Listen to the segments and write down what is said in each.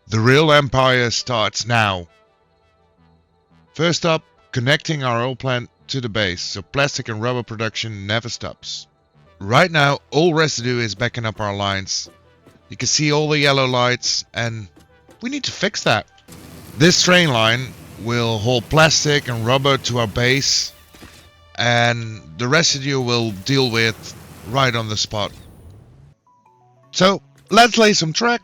The real empire starts now. First up, connecting our oil plant to the base, so plastic and rubber production never stops. Right now, all residue is backing up our lines. You can see all the yellow lights, and we need to fix that. This train line will haul plastic and rubber to our base, and the residue will deal with right on the spot. So, let's lay some track.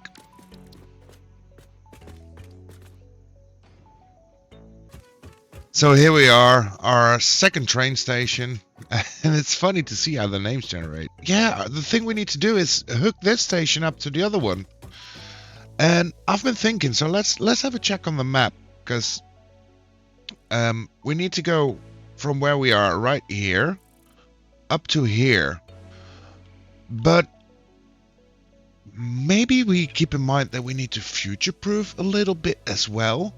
So here we are, our second train station, and it's funny to see how the names generate. Yeah, the thing we need to do is hook this station up to the other one. And I've been thinking, so let's have a check on the map, because we need to go from where we are right here up to here. But maybe we keep in mind that we need to future-proof a little bit as well.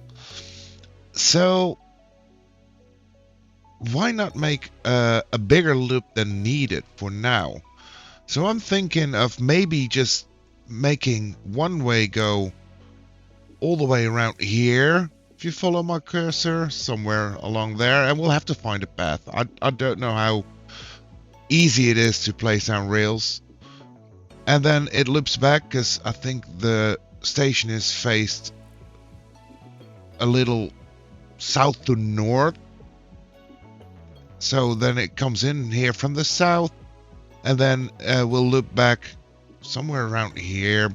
So why not make a bigger loop than needed for now? So I'm thinking of maybe just making one way go all the way around here. If you follow my cursor, somewhere along there, and we'll have to find a path. I don't know how easy it is to place down rails. And then it loops back, because I think the station is faced a little south to north. So then it comes in here from the south, and then we'll loop back somewhere around here,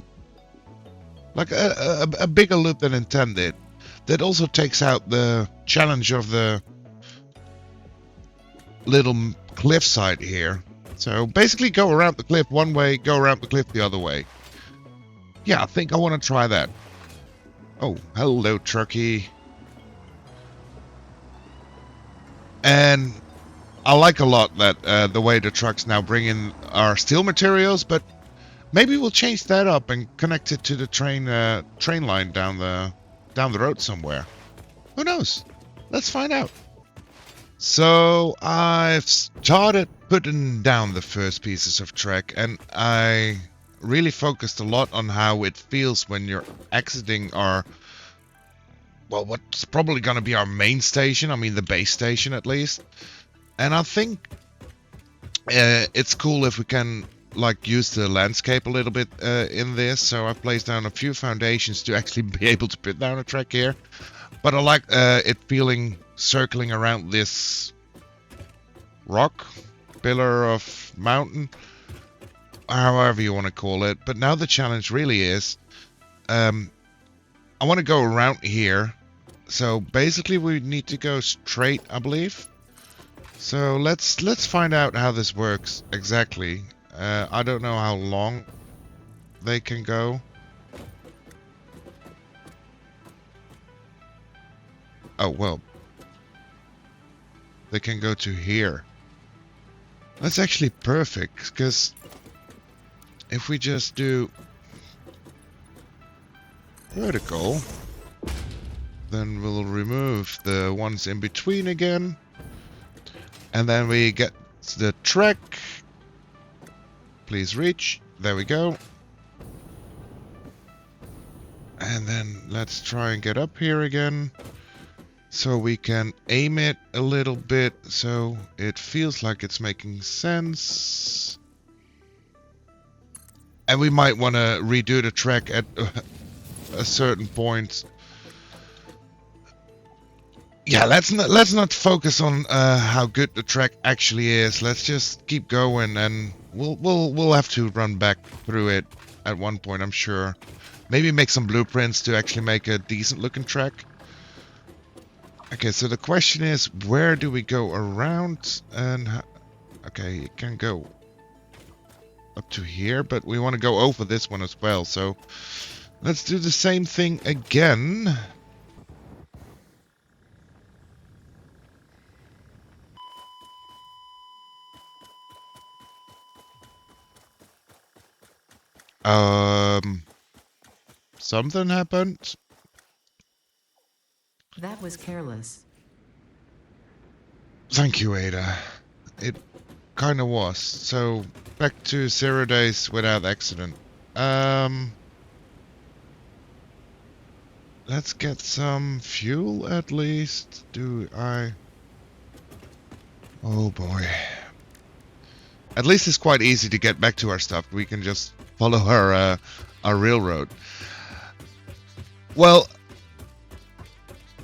like a bigger loop than intended. That also takes out the challenge of the little cliffside here. So basically go around the cliff one way, go around the cliff the other way. Yeah, I think I want to try that. Oh, hello, trucky. And I like a lot that the way the trucks now bring in our steel materials, but maybe we'll change that up and connect it to the train line down the road somewhere. Who knows? Let's find out. So I've started putting down the first pieces of track, and I really focused a lot on how it feels when you're exiting our, well, what's probably going to be our main station. I mean, the base station at least. And I think it's cool if we can like use the landscape a little bit in this. So I've placed down a few foundations to actually be able to put down a track here. But I like it feeling circling around this rock, pillar of mountain, however you want to call it. But now the challenge really is, I want to go around here. So basically we need to go straight, I believe. So let's find out how this works exactly. I don't know how long they can go. Oh, well. They can go to here. That's actually perfect, because if we just do vertical, then we'll remove the ones in between again. And then we get the track. Please reach. There we go. And then let's try and get up here again. So we can aim it a little bit so it feels like it's making sense. And we might want to redo the track at a certain point. Yeah, let's not focus on how good the track actually is. Let's just keep going, and we'll have to run back through it at one point, I'm sure. Maybe make some blueprints to actually make a decent looking track. Okay, so the question is, where do we go around? And okay, it can go up to here, but we want to go over this one as well. So let's do the same thing again. Something happened. That was careless. Thank you, Ada. It kind of was. So, back to 0 days without accident. Let's get some fuel at least. Do I... Oh boy. At least it's quite easy to get back to our stuff. We can just follow our railroad. Well,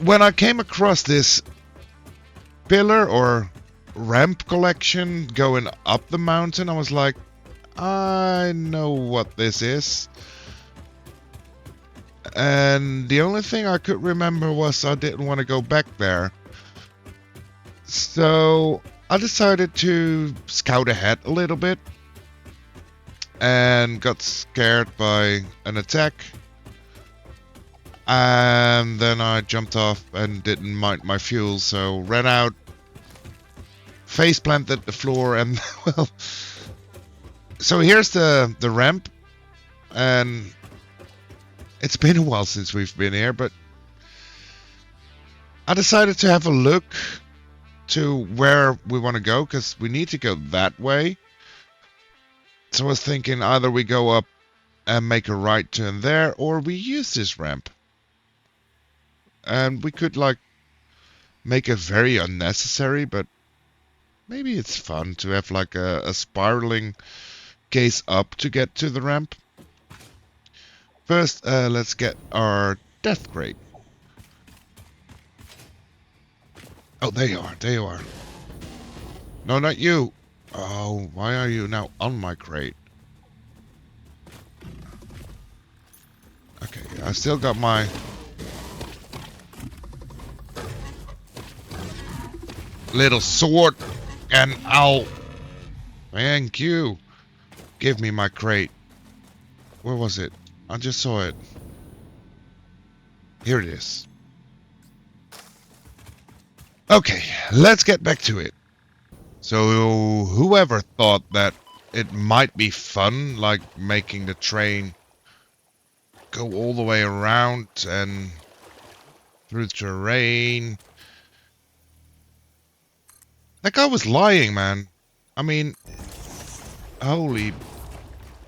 when I came across this pillar or ramp collection going up the mountain, I was like, I know what this is. And the only thing I could remember was I didn't want to go back there. So I decided to scout ahead a little bit and got scared by an attack. And then I jumped off and didn't mind my fuel, so ran out, face planted the floor, and well, so here's the ramp, and it's been a while since we've been here, but I decided to have a look to where we want to go, because we need to go that way. So I was thinking either we go up and make a right turn there, or we use this ramp. And we could, like, make it very unnecessary, but maybe it's fun to have, like, a spiraling case up to get to the ramp. First, let's get our death crate. Oh, there you are, there you are. No, not you. Oh, why are you now on my crate? Okay, I still got my... little sword, and I'll... Thank you. Give me my crate. Where was it? I just saw it. Here it is. Okay, let's get back to it. So, whoever thought that it might be fun, like making the train go all the way around and through the terrain. That guy was lying, man. I mean, holy...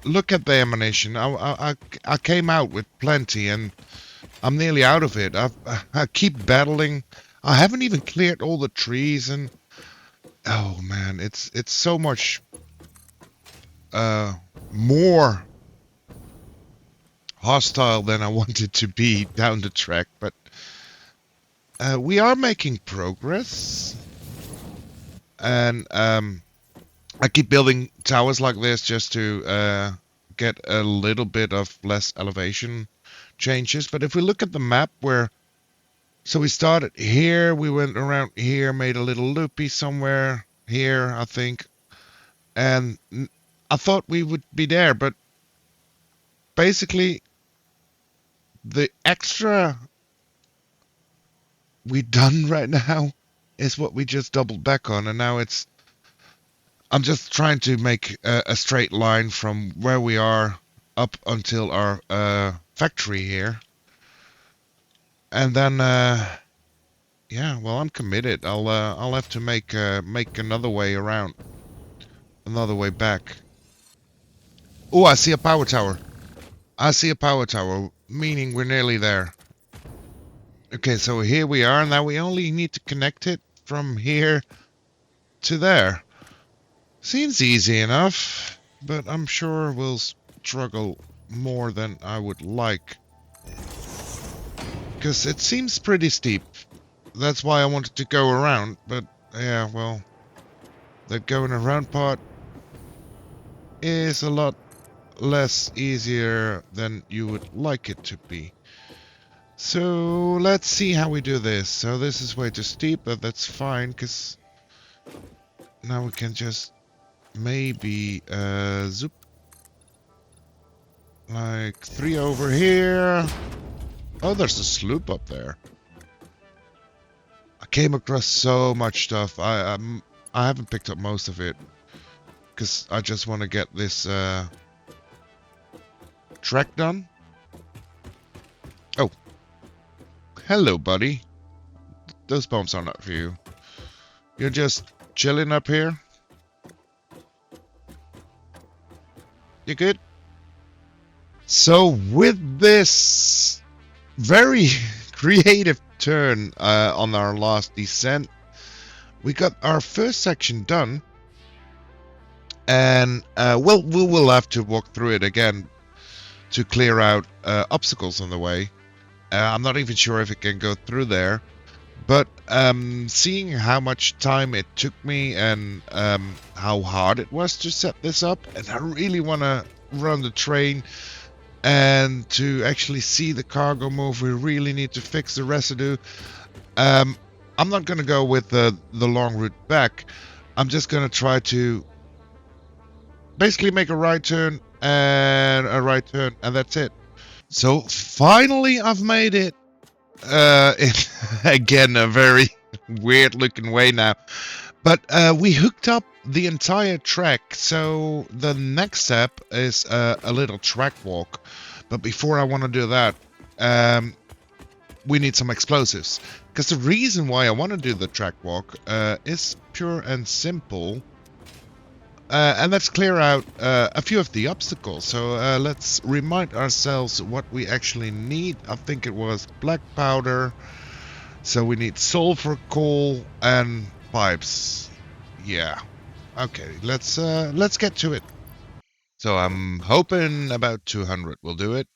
Look at the ammunition. I came out with plenty, and I'm nearly out of it. I keep battling. I haven't even cleared all the trees, and oh man, it's so much more hostile than I wanted to be down the track. But we are making progress, and I keep building towers like this just to get a little bit of less elevation changes. But if we look at the map so we started here, we went around here, made a little loopy somewhere here, I think. And I thought we would be there, but basically the extra we done right now is what we just doubled back on, and now I'm just trying to make a straight line from where we are up until our factory here. And then, yeah, well, I'm committed. I'll have to make another way around, another way back. Oh, I see a power tower. I see a power tower, meaning we're nearly there. Okay, so here we are. Now we only need to connect it from here to there. Seems easy enough, but I'm sure we'll struggle more than I would like. Because it seems pretty steep. That's why I wanted to go around, but yeah, well, the going around part is a lot less easier than you would like it to be. So let's see how we do this. So this is way too steep, but that's fine, because now we can just maybe zoop. Like 3 over here. Oh, there's a sloop up there. I came across so much stuff. I haven't picked up most of it because I just want to get this track done. Oh, hello, buddy. Those bombs are not for you. You're just chilling up here. You good? So with this very creative turn on our last descent. We got our first section done, and we will have to walk through it again to clear out obstacles on the way. I'm not even sure if it can go through there, but seeing how much time it took me and how hard it was to set this up, and I really want to run the train and to actually see the cargo move, we really need to fix the residue. I'm not going to go with the long route back. I'm just going to try to basically make a right turn and a right turn, and that's it. So finally I've made it in, again, a very weird looking way now. But we hooked up the entire track, so the next step is a little track walk. But before I want to do that, we need some explosives. Because the reason why I want to do the track walk is pure and simple. And let's clear out a few of the obstacles. So let's remind ourselves what we actually need. I think it was black powder. So we need sulfur, coal, and pipes. Yeah. Okay, let's get to it. So I'm hoping about 200 will do it.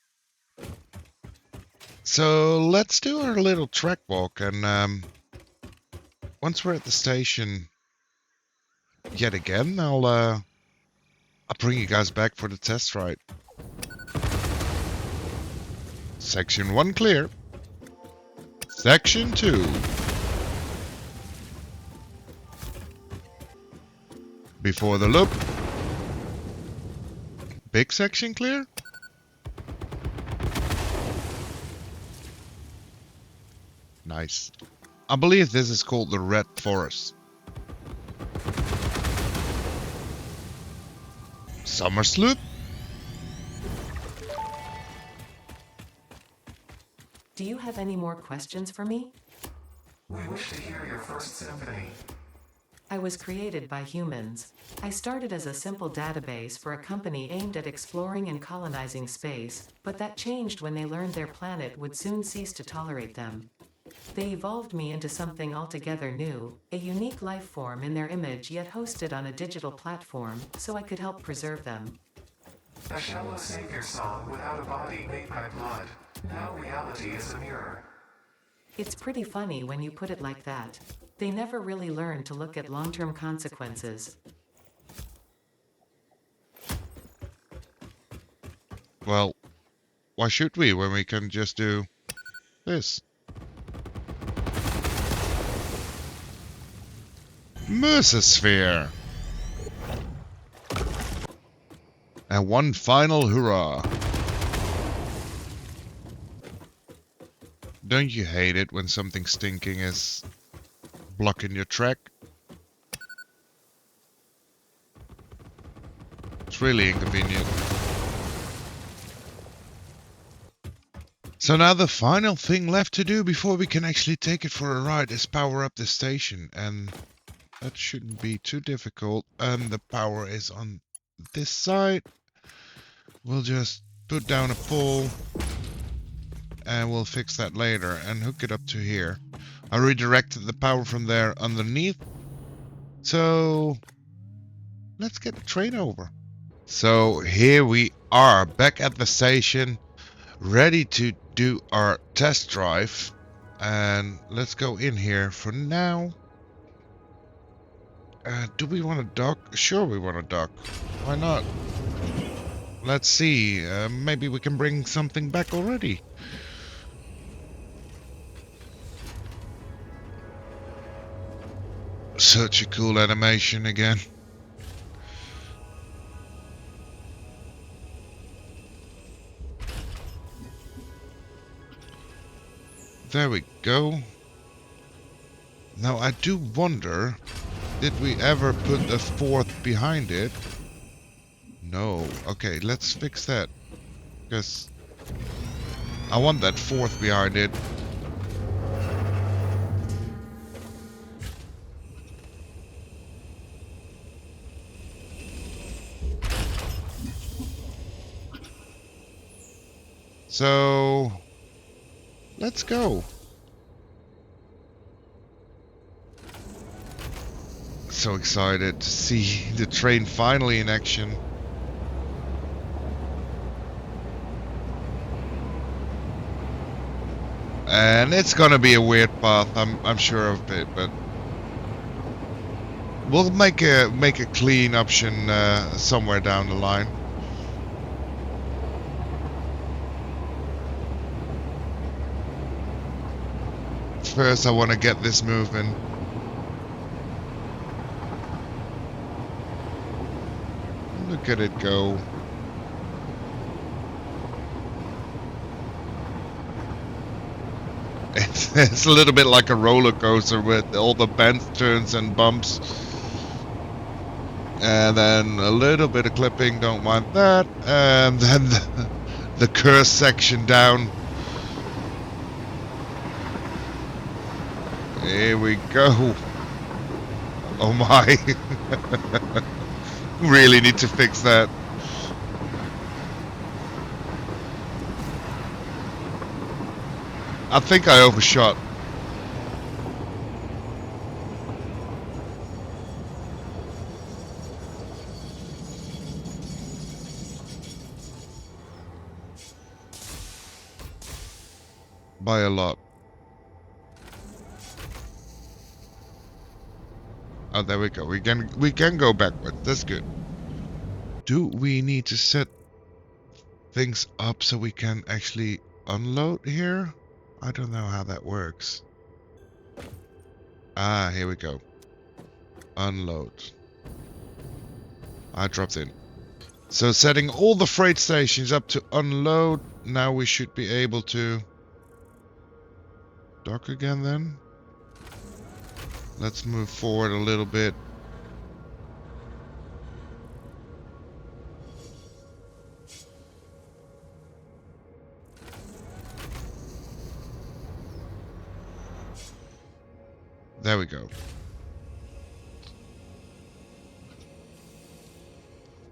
So let's do our little track walk, and once we're at the station yet again, I'll bring you guys back for the test ride. Section 1 clear. Section 2. Before the loop. Big section clear. Nice. I believe this is called the Red Forest. Summer sloop. Do you have any more questions for me? We wish to hear your first symphony. I was created by humans. I started as a simple database for a company aimed at exploring and colonizing space, but that changed when they learned their planet would soon cease to tolerate them. They evolved me into something altogether new, a unique life form in their image yet hosted on a digital platform, so I could help preserve them. A shallow savior song without a body made by blood. Now reality is a mirror. It's pretty funny when you put it like that. They never really learn to look at long-term consequences. Well, why should we when we can just do this? Mercersphere. And one final hurrah. Don't you hate it when something stinking is blocking your track? It's really inconvenient. So now the final thing left to do before we can actually take it for a ride is power up the station, and that shouldn't be too difficult. And the power is on this side. We'll just put down a pole and we'll fix that later and hook it up to here. I redirected the power from there underneath. So let's get the train over. So here we are back at the station, ready to do our test drive. And let's go in here for now. Do we want to dock? Sure, we want to dock. Why not? Let's see. Maybe we can bring something back already. Such a cool animation again. There we go. Now I do wonder, did we ever put a fourth behind it? No. Okay, let's fix that. Because I want that fourth behind it. So Let's go. So excited to see the train finally in action. And it's gonna be a weird path, I'm sure of it, but we'll make a clean option somewhere down the line. First, I want to get this moving. Look at it go. It's a little bit like a roller coaster with all the bends, turns, and bumps. And then a little bit of clipping, don't mind that. And then the curse section down. Here we go. Oh my. Really need to fix that. I think I overshot. By a lot. Oh, there we go. We can go backward. That's good. Do we need to set things up so we can actually unload here? I don't know how that works. Ah, here we go. Unload. I dropped in. So setting all the freight stations up to unload. Now we should be able to dock again then. Let's move forward a little bit. There we go.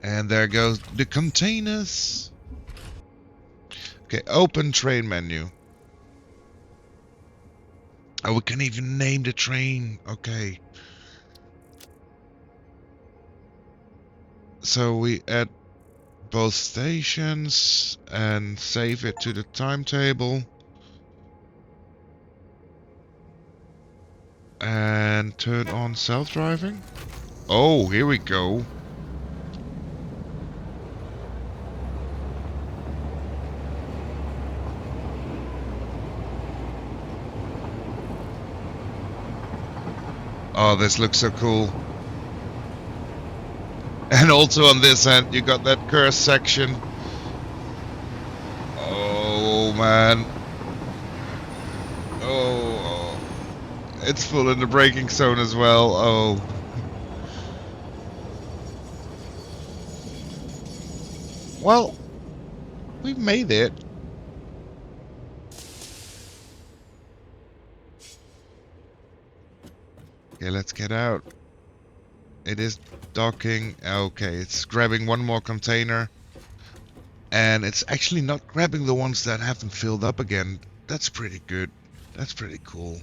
And there goes the containers. Okay, open train menu. Oh, we can even name the train. Okay. So we add both stations and save it to the timetable. And turn on self-driving. Oh, here we go. Oh, this looks so cool. And also on this end, you got that curse section. Oh, man. Oh, it's full in the braking zone as well. Oh. Well, we made it. Okay, let's get out. It is docking. Okay, it's grabbing one more container. And it's actually not grabbing the ones that haven't filled up again. That's pretty good. That's pretty cool.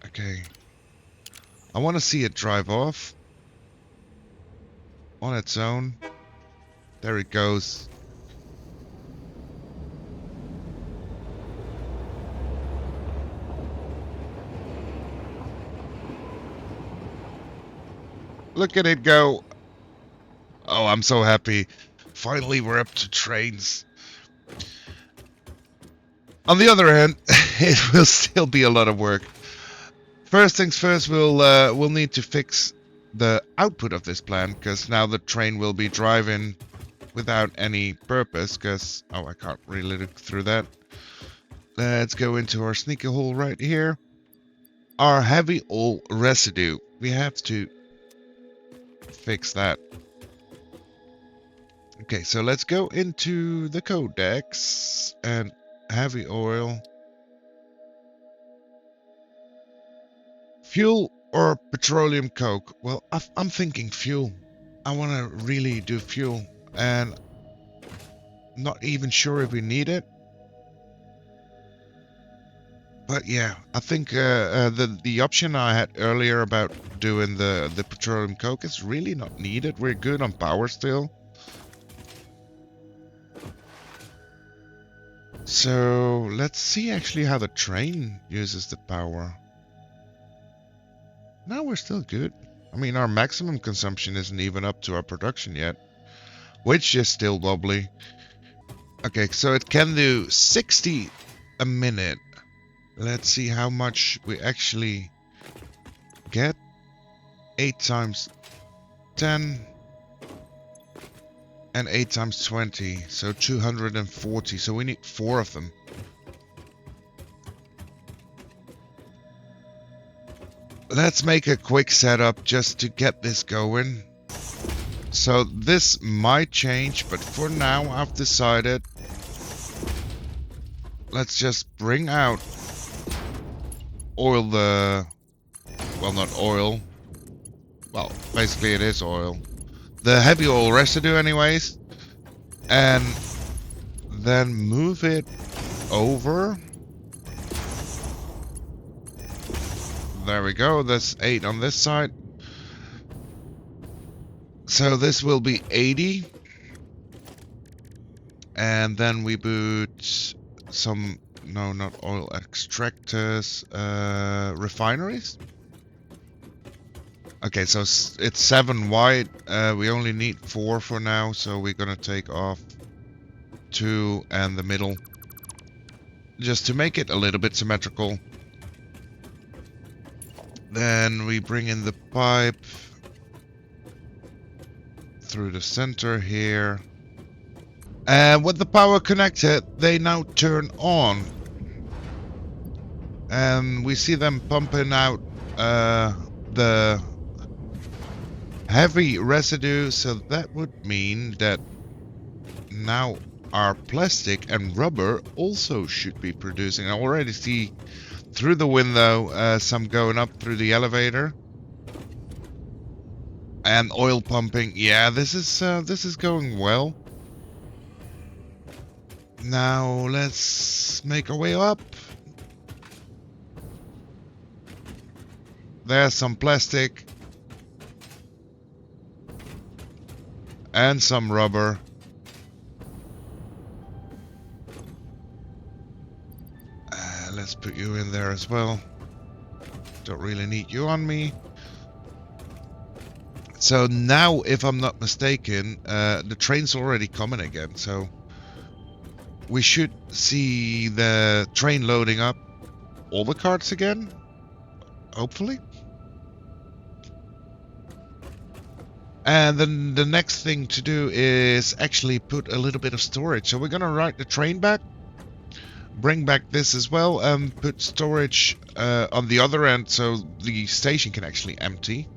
Okay. I want to see it drive off. On its own. There it goes. Look at it go. Oh, I'm so happy. Finally, we're up to trains. On the other hand, it will still be a lot of work. First things first, we'll need to fix the output of this plan, because now the train will be driving without any purpose, because... Oh, I can't really look through that. Let's go into our sneaker hole right here. Our heavy oil residue. We have to fix that. Okay, so let's go into the codex and heavy oil. Fuel or petroleum coke? Well, I'm thinking fuel. I want to really do fuel. And Not even sure if we need it. But yeah, I think the option I had earlier about doing the petroleum coke is really not needed. We're good on power still. So let's see actually how the train uses the power. No, we're still good. I mean, our maximum consumption isn't even up to our production yet, which is still wobbly. Okay, so it can do 60 a minute. Let's see how much we actually get. 8 times 10 and 8 times 20, so 240. So we need 4 of them. Let's make a quick setup just to get this going. So this might change, but for now I've decided let's just bring out well, not oil. Well, basically it is oil. The heavy oil residue anyways. And then move it over. There we go. That's 8 on this side. So this will be 80. And then we boot some, no, not oil extractors, refineries. Okay, so it's 7 wide. We only need 4 for now, so we're gonna take off 2 and the middle, just to make it a little bit symmetrical. Then we bring in the pipe through the center here. And with the power connected, they now turn on. And we see them pumping out the heavy residue, so that would mean that now our plastic and rubber also should be producing. I already see through the window some going up through the elevator. And oil pumping. Yeah, this is going well. Now let's make our way up. There's some plastic. And some rubber. Let's put you in there as well. Don't really need you on me. So now, if I'm not mistaken, the train's already coming again. So we should see the train loading up all the carts again. Hopefully. And then the next thing to do is actually put a little bit of storage. So we're going to ride the train back. Bring back this as well and put storage on the other end so the station can actually empty.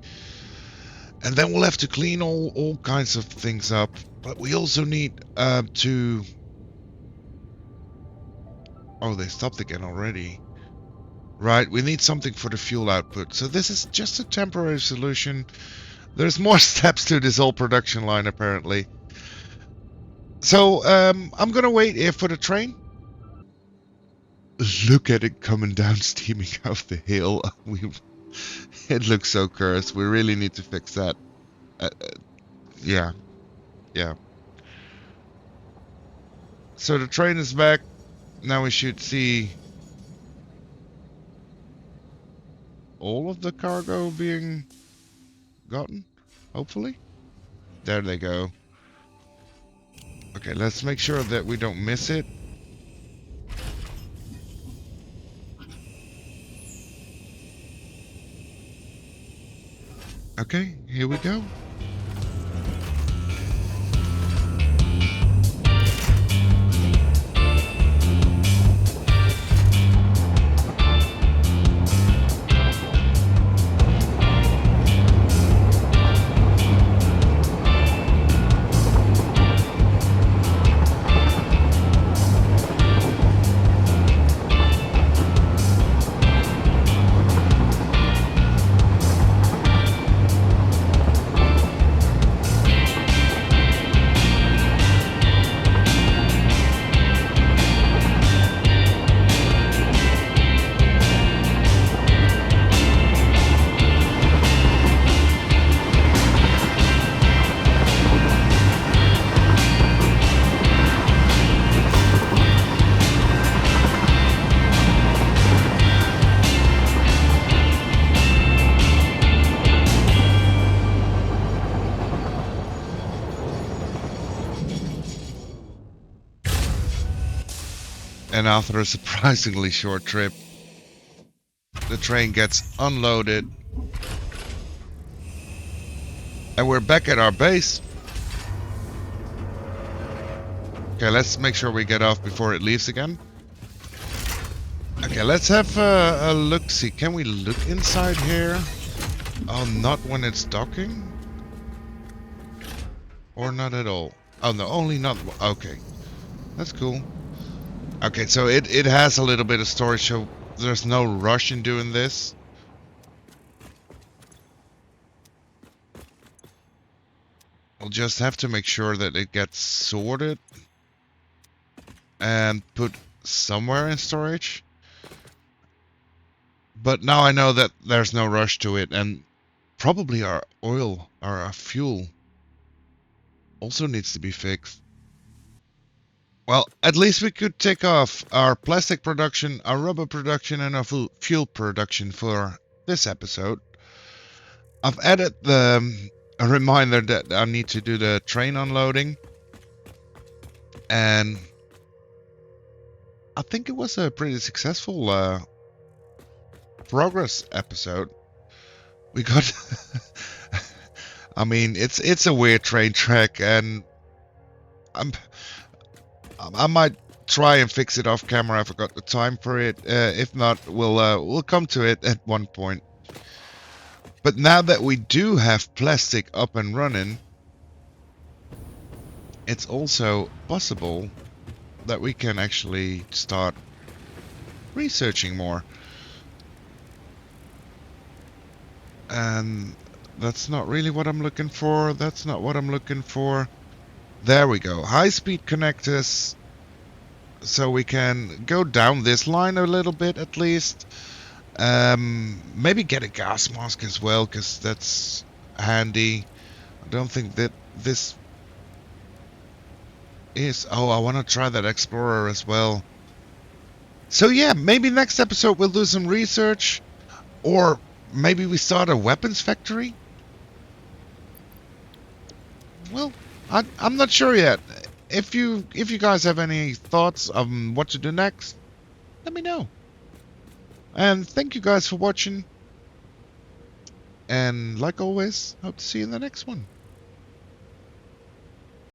And then we'll have to clean all kinds of things up. But we also need to... Oh, they stopped again already. Right, we need something for the fuel output. So this is just a temporary solution. There's more steps to this whole production line, apparently. So, I'm gonna wait here for the train. Look at it coming down, steaming off the hill. It looks so cursed. We really need to fix that. Yeah. So the train is back. Now we should see all of the cargo being gotten, hopefully. There they go. Okay, let's make sure that we don't miss it. Okay, here we go. And after a surprisingly short trip, the train gets unloaded. And we're back at our base. Okay, let's make sure we get off before it leaves again. Okay, let's have a look-see. Can we look inside here? Oh, not when it's docking? Or not at all? Oh, no, only not... Okay, that's cool. Okay, so it has a little bit of storage, so there's no rush in doing this. We'll just have to make sure that it gets sorted and put somewhere in storage. But now I know that there's no rush to it, and probably our oil or our fuel also needs to be fixed. Well, at least we could take off our plastic production, our rubber production, and our fuel production for this episode. I've added a reminder that I need to do the train unloading, and I think it was a pretty successful progress episode. We got, I mean, it's a weird train track, and I might try and fix it off camera if I got the time for it. If not, we'll come to it at one point. But now that we do have plastic up and running, it's also possible that we can actually start researching more. And that's not really what I'm looking for. That's not what I'm looking for. There we go. High-speed connectors. So we can go down this line a little bit at least. Maybe get a gas mask as well, because that's handy. I don't think that this is... Oh, I want to try that Explorer as well. So yeah, maybe next episode we'll do some research. Or maybe we start a weapons factory? Well, I'm not sure yet. If you guys have any thoughts on what to do next, let me know. And thank you guys for watching. And like always, hope to see you in the next one.